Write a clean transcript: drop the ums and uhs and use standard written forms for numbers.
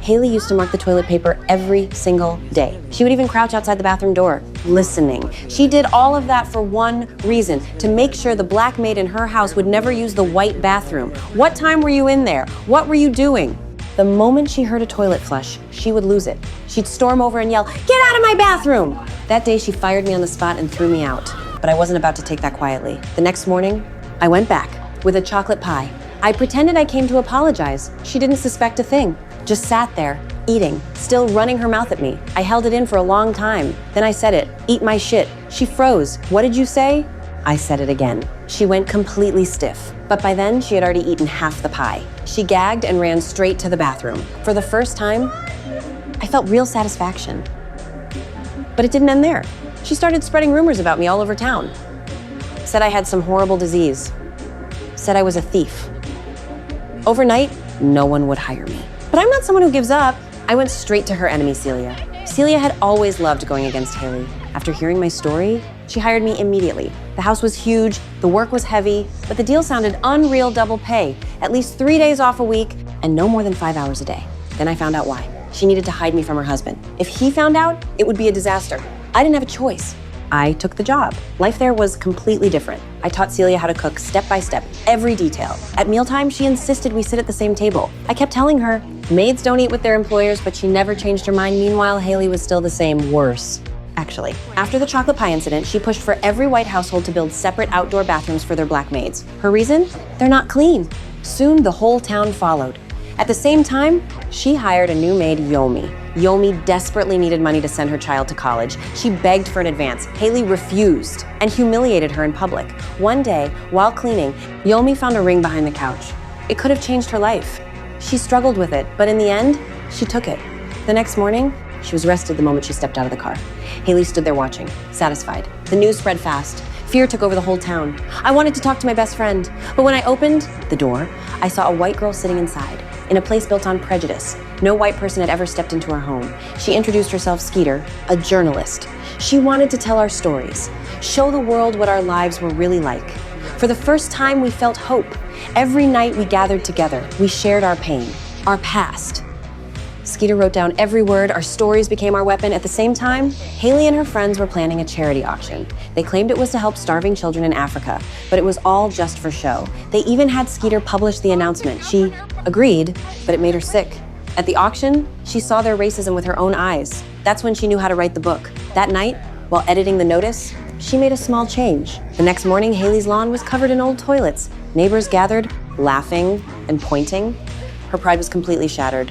Haley used to mark the toilet paper every single day. She would even crouch outside the bathroom door, listening. She did all of that for one reason, to make sure the black maid in her house would never use the white bathroom. What time were you in there? What were you doing? The moment she heard a toilet flush, she would lose it. She'd storm over and yell, "Get out of my bathroom!" That day, she fired me on the spot and threw me out. But I wasn't about to take that quietly. The next morning, I went back with a chocolate pie. I pretended I came to apologize. She didn't suspect a thing. Just sat there, eating, still running her mouth at me. I held it in for a long time. Then I said it, "Eat my shit." She froze. "What did you say?" I said it again. She went completely stiff. But by then, she had already eaten half the pie. She gagged and ran straight to the bathroom. For the first time, I felt real satisfaction. But it didn't end there. She started spreading rumors about me all over town. Said I had some horrible disease. Said I was a thief. Overnight, no one would hire me. But I'm not someone who gives up. I went straight to her enemy, Celia. Celia had always loved going against Haley. After hearing my story, she hired me immediately. The house was huge, the work was heavy, but the deal sounded unreal double pay, at least 3 days off a week, and no more than 5 hours a day. Then I found out why. She needed to hide me from her husband. If he found out, it would be a disaster. I didn't have a choice. I took the job. Life there was completely different. I taught Celia how to cook step by step, every detail. At mealtime, she insisted we sit at the same table. I kept telling her, maids don't eat with their employers, but she never changed her mind. Meanwhile, Haley was still the same, worse. Actually, after the chocolate pie incident, she pushed for every white household to build separate outdoor bathrooms for their black maids. Her reason? They're not clean. Soon, the whole town followed. At the same time, she hired a new maid, Yomi. Yomi desperately needed money to send her child to college. She begged for an advance. Haley refused and humiliated her in public. One day, while cleaning, Yomi found a ring behind the couch. It could have changed her life. She struggled with it, but in the end, she took it. The next morning, she was arrested the moment she stepped out of the car. Haley stood there watching, satisfied. The news spread fast. Fear took over the whole town. I wanted to talk to my best friend, but when I opened the door, I saw a white girl sitting inside, in a place built on prejudice. No white person had ever stepped into her home. She introduced herself Skeeter, a journalist. She wanted to tell our stories, show the world what our lives were really like. For the first time, we felt hope. Every night we gathered together, we shared our pain, our past. Skeeter wrote down every word. Our stories became our weapon. At the same time, Haley and her friends were planning a charity auction. They claimed it was to help starving children in Africa, but it was all just for show. They even had Skeeter publish the announcement. She agreed, but it made her sick. At the auction, she saw their racism with her own eyes. That's when she knew how to write the book. That night, while editing the notice, she made a small change. The next morning, Haley's lawn was covered in old toilets. Neighbors gathered, laughing and pointing. Her pride was completely shattered.